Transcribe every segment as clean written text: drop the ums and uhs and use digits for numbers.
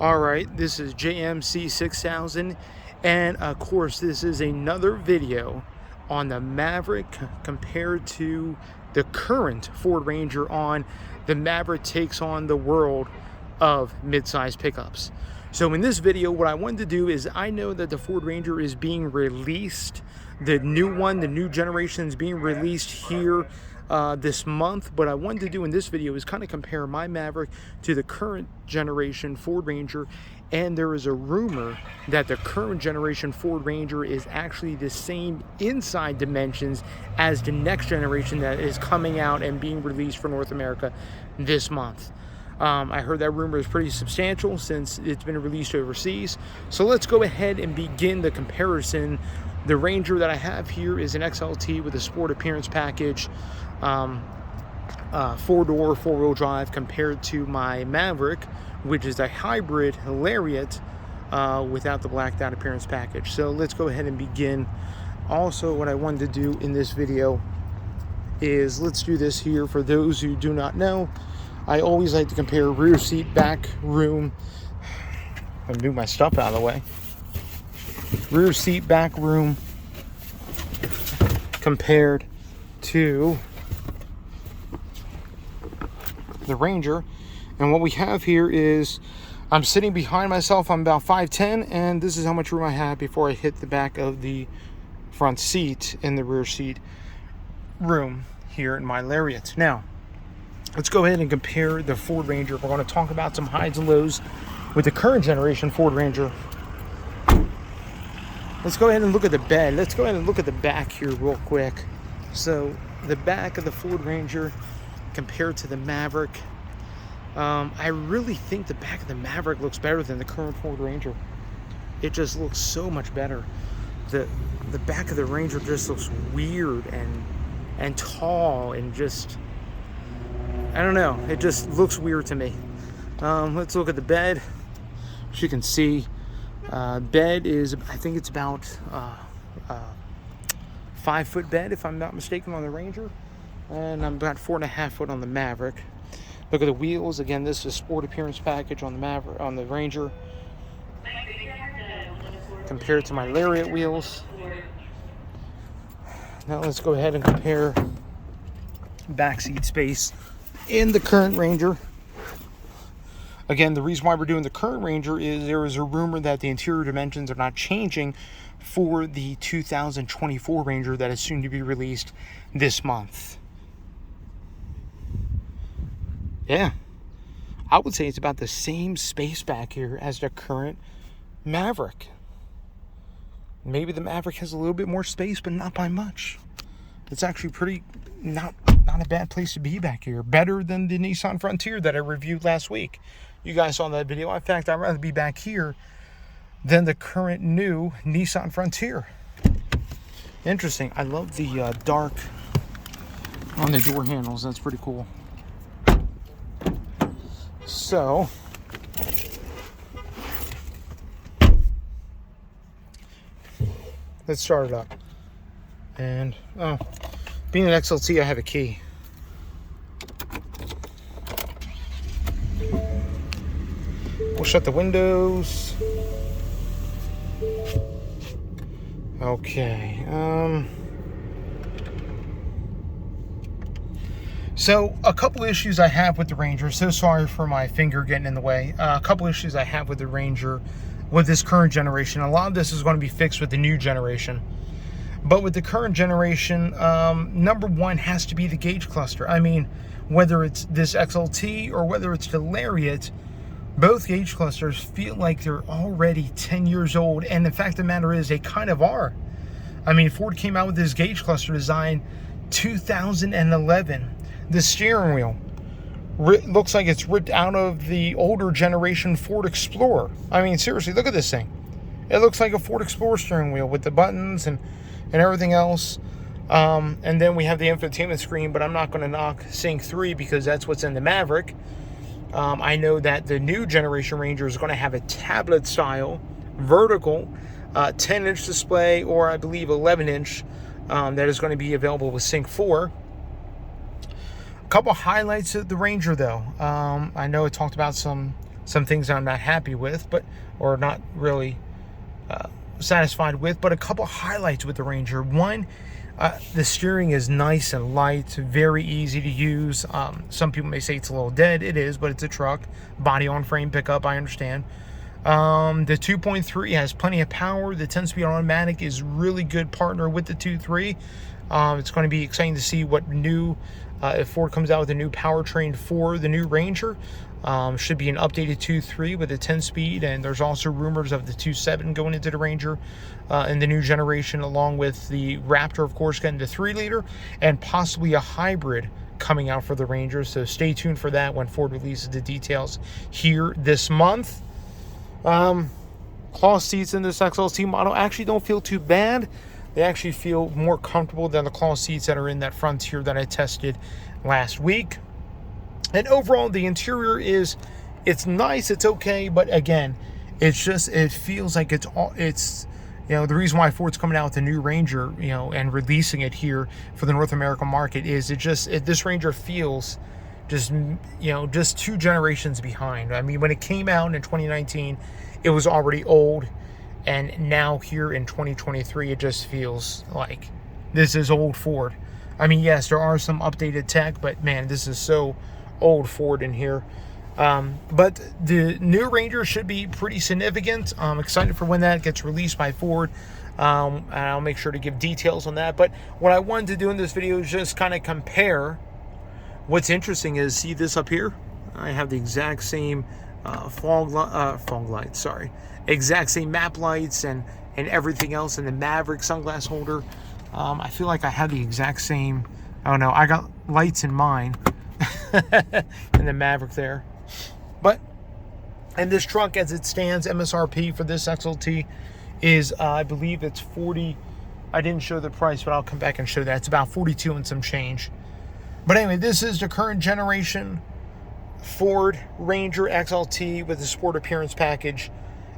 All right, this is JMC 6000, and of course this is another video on the Maverick compared to the current Ford Ranger. On the Maverick takes on the world of midsize pickups. So in this video, what I wanted to do is, I know that the Ford Ranger is being released, the new one, the new generation is being released here this month. But I wanted to do in this video is kind of compare my Maverick to the current generation Ford Ranger. And there is a rumor that the current generation Ford Ranger is actually the same inside dimensions as the next generation that is coming out and being released for North America this month. I heard that rumor is pretty substantial since it's been released overseas. So let's go ahead and begin the comparison. The Ranger that I have here is an XLT with a sport appearance package, four-door, four-wheel drive, compared to my Maverick, which is a hybrid Lariat without the blacked out appearance package. So let's go ahead and begin. Also, what I wanted to do in this video is, let's do this here. For those who do not know, I always like to compare rear seat, back room. I'm gonna move my stuff out of the way. Rear seat, back room compared to the Ranger. And what we have here is, I'm sitting behind myself. I'm about 5'10", and this is how much room I have before I hit the back of the front seat in the rear seat room here in my Lariat. Now, let's go ahead and compare the Ford Ranger. We're going to talk about some highs and lows with the current generation Ford Ranger. Let's go ahead and look at the bed. Let's go ahead and look at the back here real quick. So the back of the Ford Ranger compared to the Maverick, I really think the back of the Maverick looks better than the current Ford Ranger. It just looks so much better. The back of the Ranger just looks weird and tall, and just, I don't know, it just looks weird to me. Let's look at the bed. As you can see, bed is, I think it's about 5-foot bed, if I'm not mistaken, on the Ranger, and I'm about 4.5 foot on the Maverick. Look at the wheels. Again, this is a sport appearance package on the Maverick, on the Ranger, compared to my Lariat wheels. Now let's go ahead and compare backseat space in the current Ranger. Again, the reason why we're doing the current Ranger is there is a rumor that the interior dimensions are not changing for the 2024 Ranger that is soon to be released this month. Yeah, I would say it's about the same space back here as the current Maverick. Maybe the Maverick has a little bit more space, but not by much. It's actually pretty, not a bad place to be back here. Better than the Nissan Frontier that I reviewed last week. You guys saw that video. In fact, I'd rather be back here than the current new Nissan Frontier. Interesting. I love the dark on the door handles. That's pretty cool. So, let's start it up. And, being an XLT, I have a key. We'll shut the windows. Okay. So a couple issues I have with the Ranger. So sorry for my finger getting in the way. A couple issues I have with the Ranger, with this current generation. A lot of this is going to be fixed with the new generation. But with the current generation, number one has to be the gauge cluster. I mean, whether it's this XLT or whether it's the Lariat, both gauge clusters feel like they're already 10 years old. And the fact of the matter is, they kind of are. I mean, Ford came out with this gauge cluster design 2011. The steering wheel looks like it's ripped out of the older generation Ford Explorer. I mean, seriously, look at this thing. It looks like a Ford Explorer steering wheel with the buttons and everything else. And then we have the infotainment screen, but I'm not going to knock Sync 3 because that's what's in the Maverick. I know that the new generation Ranger is going to have a tablet style, vertical, 10-inch display, or I believe 11-inch, that is going to be available with Sync 4. A couple highlights of the Ranger, though. I know it talked about some some things I'm not happy with, or not really satisfied with. But a couple highlights with the Ranger. One, the steering is nice and light, very easy to use. Some people may say it's a little dead. It is, but it's a truck. Body on frame pickup, I understand. The 2.3 has plenty of power. The 10-speed automatic is really good partner with the 2.3. It's going to be exciting to see what new, if Ford comes out with a new powertrain for the new Ranger. Should be an updated 2.3 with a 10-speed, and there's also rumors of the 2.7 going into the Ranger in the new generation, along with the Raptor, of course, getting the 3-liter, and possibly a hybrid coming out for the Ranger. So stay tuned for that when Ford releases the details here this month. Cloth seats in this XLT model actually don't feel too bad. They actually feel more comfortable than the cloth seats that are in that Frontier that I tested last week. And overall, the interior it's nice, it's okay, but again, it feels like it's the reason why Ford's coming out with the new Ranger, and releasing it here for the North American market is this Ranger feels just 2 generations behind. I mean, when it came out in 2019, it was already old, and now here in 2023, it just feels like this is old Ford. I mean, yes, there are some updated tech, but man, this is so old Ford in here. But the new Ranger should be pretty significant. I'm excited for when that gets released by Ford. And I'll make sure to give details on that. But what I wanted to do in this video is just kind of compare. What's interesting is, see this up here? I have the exact same fog lights, sorry. Exact same map lights and everything else in the Maverick sunglass holder. I feel like I have the exact same, I don't know, I got lights in mine in the Maverick there. But, and this truck as it stands, MSRP for this XLT is, I believe it's 40, I didn't show the price, but I'll come back and show that. It's about 42 and some change. But anyway, this is the current generation Ford Ranger XLT with the Sport Appearance Package.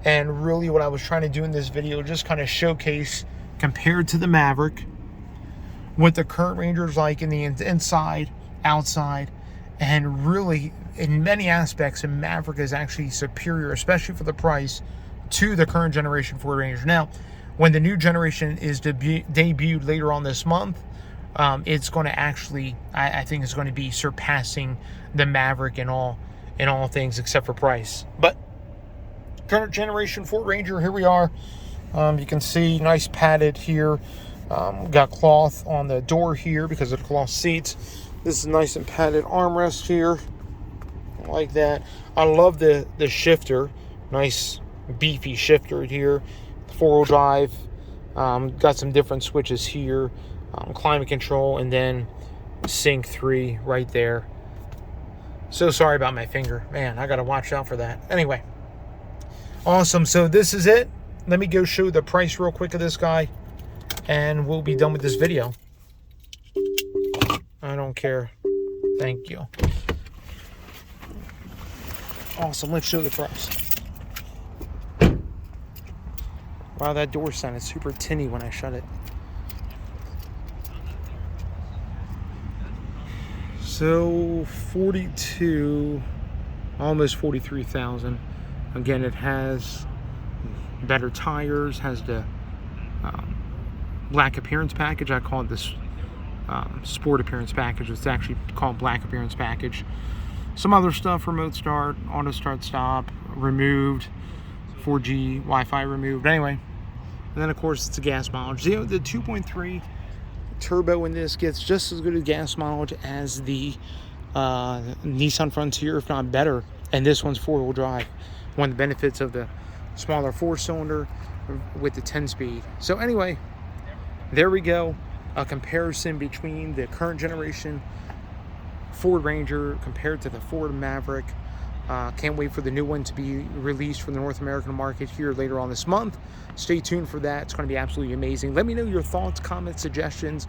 And really what I was trying to do in this video, just kind of showcase, compared to the Maverick, what the current Ranger is like in the inside, outside, and really, in many aspects, the Maverick is actually superior, especially for the price, to the current generation Ford Ranger. Now, when the new generation is debuted later on this month, it's going to actually, I think it's going to be surpassing the Maverick in all things except for price. But current generation Ford Ranger, here we are. You can see nice padded here. Got cloth on the door here because of the cloth seats. This is nice and padded armrest here, like that. I love the shifter, nice beefy shifter here. 4-wheel drive. Got some different switches here. Climate control, and then Sync 3 right there. So sorry about my finger, man. I gotta watch out for that. Anyway, awesome. So this is it. Let me go show the price real quick of this guy, and we'll be done with this video. I don't care. Thank you. Awesome. Let's show the price. Wow, that door sounded super tinny when I shut it. So 42, almost 43,000. Again, it has better tires, has the black appearance package. I call it this sport appearance package. It's actually called black appearance package. Some other stuff: remote start, auto start stop removed, 4G Wi-Fi removed. Anyway, and then of course it's a gas mileage. The 2.3 turbo in this gets just as good a gas mileage as the Nissan Frontier, if not better. And this one's 4-wheel drive. One of the benefits of the smaller 4-cylinder with the 10-speed. So anyway, there we go. A comparison between the current generation Ford Ranger compared to the Ford Maverick. Can't wait for the new one to be released for the North American market here later on this month. Stay tuned for that. It's going to be absolutely amazing. Let me know your thoughts, comments, suggestions.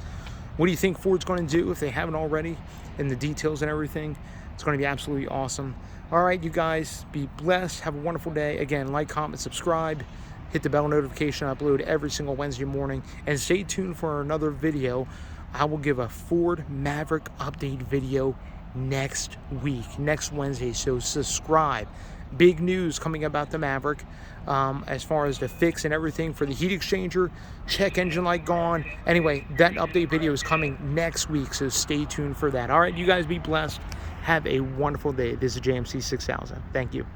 What do you think Ford's going to do if they haven't already, in the details and everything? It's going to be absolutely awesome. All right, you guys, be blessed. Have a wonderful day. Again, like, comment, subscribe. Hit the bell notification. I upload every single Wednesday morning. And stay tuned for another video. I will give a Ford Maverick update video next week, next Wednesday. So subscribe. big news coming about the Maverick as far as the fix and everything for the heat exchanger, check engine light gone. Anyway, that update video is coming next week, so stay tuned for that. All right, you guys be blessed. Have a wonderful day. This is JMC 6000. Thank you.